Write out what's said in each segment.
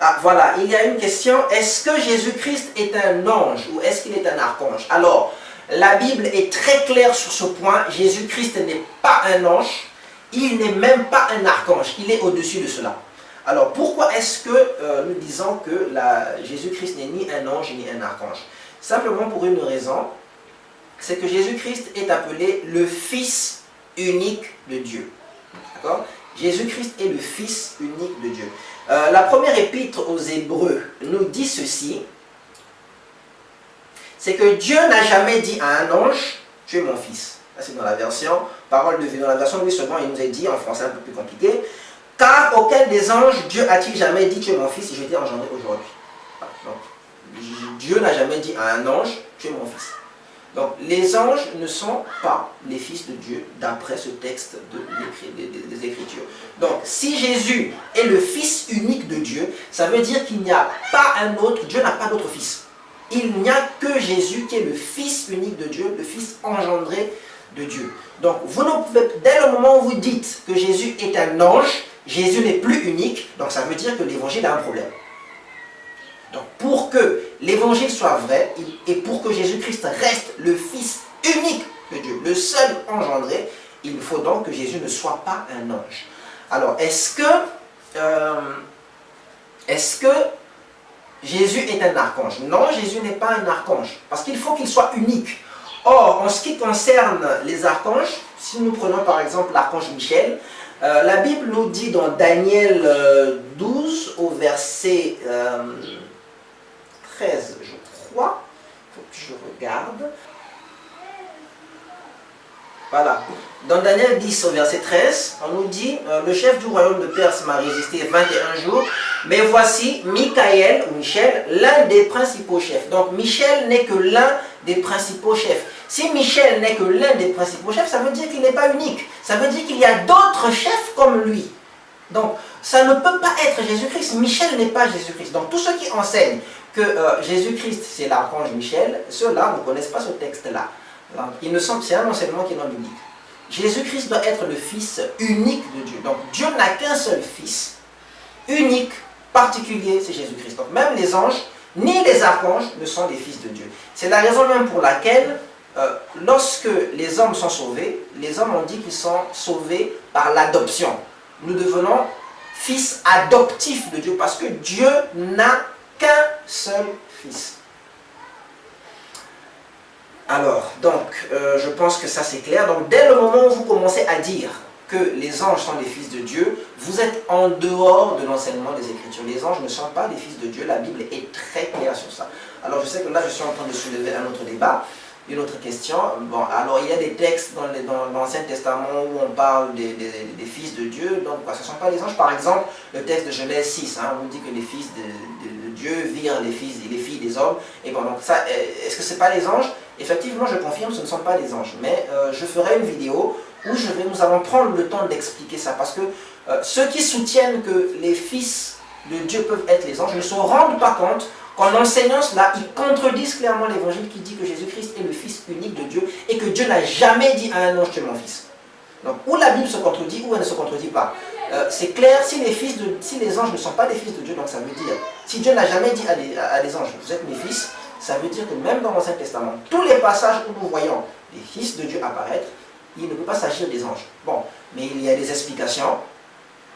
Ah, voilà, il y a une question. Est-ce que Jésus-Christ est un ange ou est-ce qu'il est un archange? Alors, la Bible est très claire sur ce point. Jésus-Christ n'est pas un ange. Il n'est même pas un archange. Il est au-dessus de cela. Alors, pourquoi est-ce que nous disons que Jésus-Christ n'est ni un ange ni un archange? Simplement pour une raison, c'est que Jésus-Christ est appelé le Fils unique de Dieu. D'accord? Jésus-Christ est le Fils unique de Dieu. La première épître aux Hébreux nous dit ceci, c'est que Dieu n'a jamais dit à un ange, tu es mon fils. Ça c'est dans la version, parole de vie. Dans la version Louis II, il nous est dit, en français un peu plus compliqué, car auquel des anges Dieu a-t-il jamais dit, tu es mon fils et je t'ai engendré aujourd'hui. Donc, Dieu n'a jamais dit à un ange, tu es mon fils. Donc, les anges ne sont pas les fils de Dieu, d'après ce texte des Écritures. Donc, si Jésus est le Fils unique de Dieu, ça veut dire qu'il n'y a pas un autre, Dieu n'a pas d'autre fils. Il n'y a que Jésus qui est le Fils unique de Dieu, le Fils engendré de Dieu. Donc, vous ne pouvez, dès le moment où vous dites que Jésus est un ange, Jésus n'est plus unique, donc ça veut dire que l'évangile a un problème. Donc, pour que l'évangile soit vrai, et pour que Jésus-Christ reste le Fils unique de Dieu, le seul engendré, il faut donc que Jésus ne soit pas un ange. Alors, est-ce que Jésus est un archange? Non, Jésus n'est pas un archange, parce qu'il faut qu'il soit unique. Or, en ce qui concerne les archanges, si nous prenons par exemple l'archange Michel, la Bible nous dit dans Daniel 12, au verset 13, je crois, il faut que je regarde. Voilà. Dans Daniel 10 au verset 13, on nous dit, le chef du royaume de Perse m'a résisté 21 jours, mais voici Michael, ou Michel, l'un des principaux chefs. Donc Michel n'est que l'un des principaux chefs. Si Michel n'est que l'un des principaux chefs, ça veut dire qu'il n'est pas unique. Ça veut dire qu'il y a d'autres chefs comme lui. Donc ça ne peut pas être Jésus-Christ. Michel n'est pas Jésus-Christ. Donc tous ceux qui enseignent que Jésus-Christ c'est l'archange Michel, ceux-là ne connaissent pas ce texte-là. C'est un enseignement qui est non biblique. Jésus-Christ doit être le Fils unique de Dieu. Donc Dieu n'a qu'un seul Fils, unique, particulier, c'est Jésus-Christ. Donc même les anges, ni les archanges ne sont des fils de Dieu. C'est la raison même pour laquelle, lorsque les hommes sont sauvés, les hommes ont dit qu'ils sont sauvés par l'adoption. Nous devenons fils adoptifs de Dieu parce que Dieu n'a qu'un seul Fils. Alors, donc, je pense que ça c'est clair. Donc, dès le moment où vous commencez à dire que les anges sont des fils de Dieu, vous êtes en dehors de l'enseignement des Écritures. Les anges ne sont pas des fils de Dieu. La Bible est très claire sur ça. Alors, je sais que là, je suis en train de soulever un autre débat, une autre question. Bon, alors, il y a des textes dans l'Ancien Testament où on parle des fils de Dieu. Donc, ce ne sont pas les anges. Par exemple, le texte de Genèse 6, on nous dit que les fils de Dieu virent les filles des hommes. Et bon, donc ça, est-ce que ce n'est pas les anges? Effectivement, je confirme, ce ne sont pas les anges. Mais je ferai une vidéo où nous allons prendre le temps d'expliquer ça. Parce que ceux qui soutiennent que les fils de Dieu peuvent être les anges ne se rendent pas compte qu'en enseignant cela, ils contredisent clairement l'évangile qui dit que Jésus-Christ est le Fils unique de Dieu et que Dieu n'a jamais dit à un ange tu es mon fils. Donc, ou la Bible se contredit ou elle ne se contredit pas. C'est clair, si les anges ne sont pas des fils de Dieu, donc ça veut dire, si Dieu n'a jamais dit à des anges vous êtes mes fils, ça veut dire que même dans l'Ancien Testament, tous les passages où nous voyons les fils de Dieu apparaître, il ne peut pas s'agir des anges. Bon, mais il y a des explications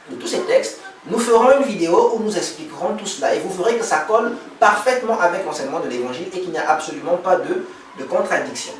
de tous ces textes. Nous ferons une vidéo où nous expliquerons tout cela et vous verrez que ça colle parfaitement avec l'enseignement de l'Évangile et qu'il n'y a absolument pas de contradiction.